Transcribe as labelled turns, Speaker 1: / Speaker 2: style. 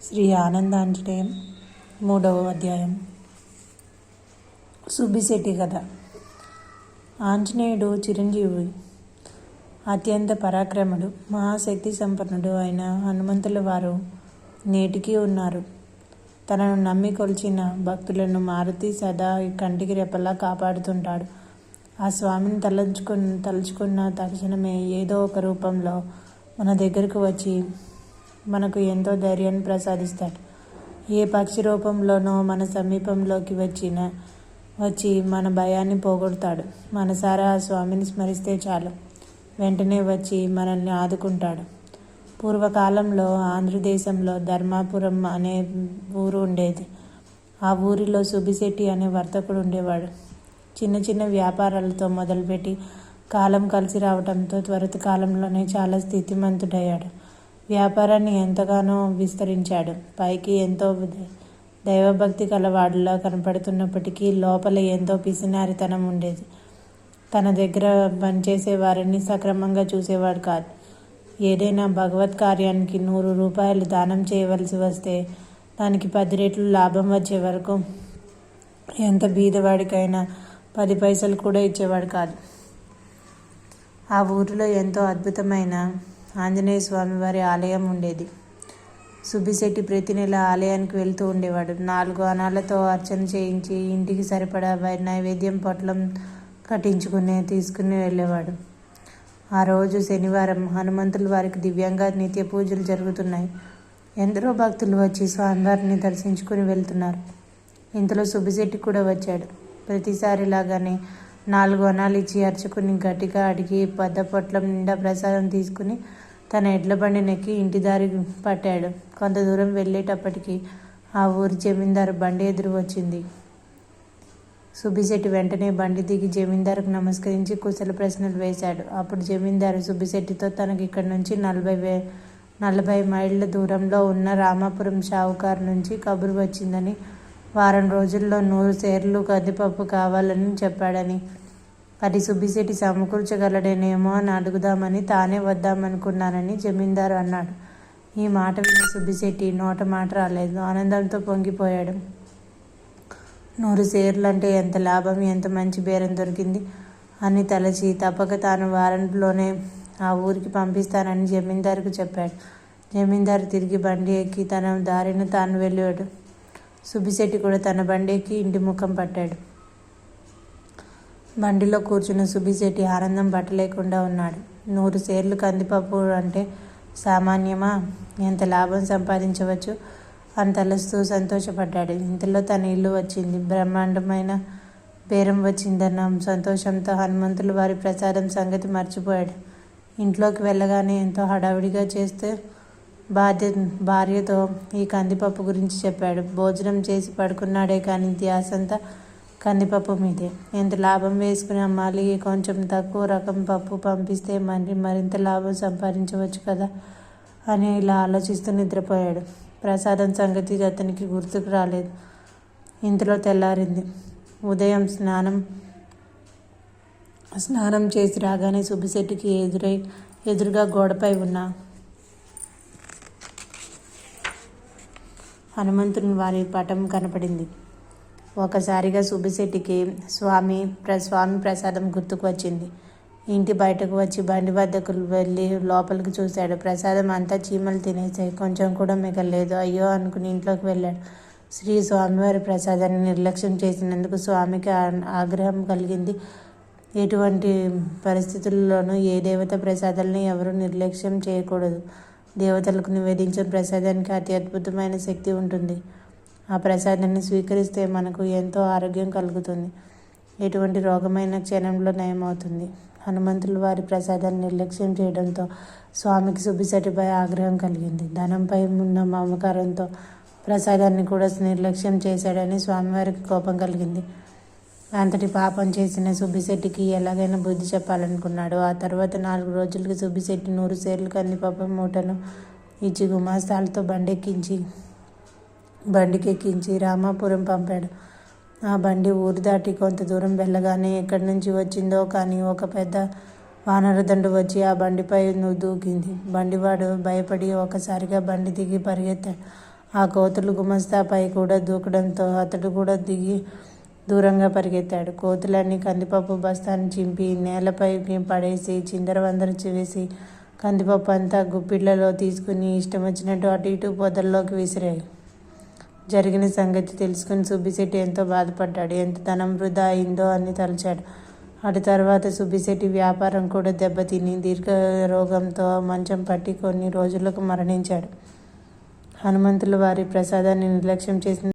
Speaker 1: శ్రీ ఆనందాంజనేయం 3వ అధ్యాయం. సుబ్బిశెట్టి కథ. ఆంజనేయుడు చిరంజీవి, అత్యంత పరాక్రముడు, మహాశక్తి సంపన్నుడు అయిన హనుమంతుల వారు నేటికీ ఉన్నారు. తనను నమ్మి కొలిచిన భక్తులను మారుతి సదా కంటికి రెప్పలా కాపాడుతుంటాడు. ఆ స్వామిని తలుచుకున్న తక్షణమే ఏదో ఒక రూపంలో మన దగ్గరకు వచ్చి మనకు ఎంతో ధైర్యాన్ని ప్రసాదిస్తాడు. ఏ పక్షి రూపంలోనో మన సమీపంలోకి వచ్చి మన భయాన్ని పోగొడతాడు. మనసారా ఆ స్వామిని స్మరిస్తే చాలు, వెంటనే వచ్చి మనల్ని ఆదుకుంటాడు. పూర్వకాలంలో ఆంధ్రదేశంలో ధర్మాపురం అనే ఊరు ఉండేది. ఆ ఊరిలో సుబ్బిశెట్టి అనే వర్తకుడు ఉండేవాడు. చిన్న చిన్న వ్యాపారాలతో మొదలుపెట్టి కాలం కలిసి రావడంతో త్వరిత కాలంలోనే చాలా స్థితిమంతుడయ్యాడు. వ్యాపారాన్ని ఎంతగానో విస్తరించాడు. పైకి ఎంతో దైవభక్తి కలవాడిలా కనపడుతున్నప్పటికీ లోపల ఎంతో పిసినారితనం ఉండేది. తన దగ్గర పనిచేసే వారిని సక్రమంగా చూసేవాడు కాదు. ఏదైనా భగవత్ కార్యానికి 100 రూపాయలు దానం చేయవలసి వస్తే దానికి 10 రెట్లు లాభం వచ్చే వరకు ఎంత బీదవాడికైనా 10 పైసలు కూడా ఇచ్చేవాడు కాదు. ఆ ఊరిలో ఎంతో అద్భుతమైన ఆంజనేయ స్వామి వారి ఆలయం ఉండేది. సుబ్బిశెట్టి ప్రతి నెల ఆలయానికి వెళ్తూ ఉండేవాడు. 4 అనాలతో అర్చన చేయించి ఇంటికి సరిపడా నైవేద్యం పొట్లం తీసుకుని వెళ్ళేవాడు. ఆ రోజు శనివారం. హనుమంతుల వారికి దివ్యంగా నిత్య పూజలు జరుగుతున్నాయి. ఎందరో భక్తులు వచ్చి స్వామివారిని దర్శించుకుని వెళ్తున్నారు. ఇంతలో సుబ్బిశెట్టి కూడా వచ్చాడు. ప్రతిసారిలాగానే 4 అనాలు ఇచ్చి అర్చకుని గట్టిగా అడిగి పెద్ద పొట్లం నిండా ప్రసాదం తీసుకుని తన ఎడ్ల బండి నెక్కి ఇంటి దారి పట్టాడు. కొంత దూరం వెళ్ళేటప్పటికి ఆ ఊరి జమీందారు బండి ఎదురు వచ్చింది. సుబ్బిశెట్టి వెంటనే బండి దిగి జమీందారుకు నమస్కరించి కుశల ప్రశ్నలు వేశాడు. అప్పుడు జమీందారు సుబ్బిశెట్టితో తనకి ఇక్కడి నుంచి 40 మైళ్ళ దూరంలో ఉన్న రామాపురం షావుకారు నుంచి కబురు వచ్చిందని, వారం రోజుల్లో 100 సేర్లు కందిపప్పు కావాలని చెప్పాడని, అది సుబ్బిశెట్టి సమకూర్చగలడేనేమో అని అడుగుదామని తానే వద్దామనుకున్నానని జమీందారు అన్నాడు. ఈ మాట విని సుబ్బిశెట్టి నోట మాట రాలేదు. ఆనందంతో పొంగిపోయాడు. 100 సేర్లంటే ఎంత లాభం, ఎంత మంచి బేరం దొరికింది అని తలచి తప్పక తాను వారంలోనే ఆ ఊరికి పంపిస్తానని జమీందారుకు చెప్పాడు. జమీందారు తిరిగి బండి ఎక్కి తన దారిన తాను వెళ్ళాడు. సుబ్బిశెట్టి కూడా తన బండి ఎక్కి ఇంటి ముఖం పట్టాడు. బండిలో కూర్చున్న సుబ్బిశెట్టి ఆనందం పట్టలేకుండా ఉన్నాడు. 100 సేర్లు కందిపప్పు అంటే సామాన్యమా? ఎంత లాభం సంపాదించవచ్చు అని తలస్తూ సంతోషపడ్డాడు. ఇంతలో తన ఇల్లు వచ్చింది. బ్రహ్మాండమైన బేరం వచ్చిందన్న సంతోషంతో హనుమంతుల వారి ప్రసాదం సంగతి మర్చిపోయాడు. ఇంట్లోకి వెళ్ళగానే ఎంతో హడావిడిగా చేస్తే భార్యతో ఈ కందిపప్పు గురించి చెప్పాడు. భోజనం చేసి పడుకున్నాడే కానీ ధ్యాసంతా కందిపప్పు మీదే. ఎంత లాభం వేసుకుని అమ్మాలి, కొంచెం తక్కువ రకం పప్పు పంపిస్తే మరింత లాభం సంపాదించవచ్చు కదా అని ఇలా ఆలోచిస్తూ నిద్రపోయాడు. ప్రసాదం సంగతి అతనికి గుర్తుకు రాలేదు. ఇంతలో తెల్లారింది. ఉదయం స్నానం చేసి రాగానే సుబ్బిశెట్టికి ఎదురుగా గోడపై ఉన్న హనుమంతుని వారి పటం కనపడింది. ఒకసారిగా సుబ్బిశెట్టికి స్వామి ప్రసాదం గుర్తుకు వచ్చింది. ఇంటి బయటకు వచ్చి బండి వద్దకు వెళ్ళి లోపలికి చూశాడు. ప్రసాదం అంతా చీమలు తినేసాయి. కొంచెం కూడా మిగలలేదు. అయ్యో అనుకుని ఇంట్లోకి వెళ్ళాడు. శ్రీ స్వామివారి ప్రసాదాన్ని నిర్లక్ష్యం చేసినందుకు స్వామికి ఆగ్రహం కలిగింది. ఎటువంటి పరిస్థితుల్లోనూ ఏ దేవత ప్రసాదాలని ఎవరూ నిర్లక్ష్యం చేయకూడదు. దేవతలకు నివేదించిన ప్రసాదానికి అతి అద్భుతమైన శక్తి ఉంటుంది. ఆ ప్రసాదాన్ని స్వీకరిస్తే మనకు ఎంతో ఆరోగ్యం కలుగుతుంది. ఎటువంటి రోగమైన క్షణంలో నయమవుతుంది. హనుమంతుల వారి ప్రసాదాన్ని నిర్లక్ష్యం చేయడంతో స్వామికి సుబ్బిశెట్టిపై ఆగ్రహం కలిగింది. ధనంపై ఉన్న మమకారంతో ప్రసాదాన్ని కూడా నిర్లక్ష్యం చేశాడని స్వామివారికి కోపం కలిగింది. అంతటి పాపం చేసిన సుబ్బిశెట్టికి ఎలాగైనా బుద్ధి చెప్పాలనుకున్నాడు. ఆ తర్వాత 4 రోజులకి సుబ్బిశెట్టి 100 సేర్లు కందిపప్పు మూటను ఇచ్చి గుమాస్తాలతో బండికెక్కించి రామాపురం పంపాడు. ఆ బండి ఊరు దాటి కొంత దూరం వెళ్ళగానే ఎక్కడి నుంచి వచ్చిందో కానీ ఒక పెద్ద వానరదండు వచ్చి ఆ బండిపై దూకింది. బండివాడు భయపడి ఒకసారిగా బండి దిగి పరిగెత్తాడు. ఆ కోతులు గుమస్తాపై కూడా దూకడంతో అతడు కూడా దిగి దూరంగా పరిగెత్తాడు. కోతులన్నీ కందిపప్పు బస్తాను చింపి నేలపై పడేసి చిందరవందర చేసి కందిపప్పు అంతా గుప్పిళ్లలో తీసుకుని ఇష్టం వచ్చినట్టు అటు ఇటు పొదల్లోకి విసిరాయి. జరిగిన సంగతి తెలుసుకుని సుబ్బిశెట్టి ఎంతో బాధపడ్డాడు. ఎంత ధనం వృధా అయిందో అని తలచాడు. అటు తర్వాత సుబ్బిశెట్టి వ్యాపారం కూడా దెబ్బతిని దీర్ఘరోగంతో మంచం పట్టి కొన్ని రోజులకు మరణించాడు. హనుమంతుల వారి ప్రసాదాన్ని నిర్లక్ష్యం చేసిన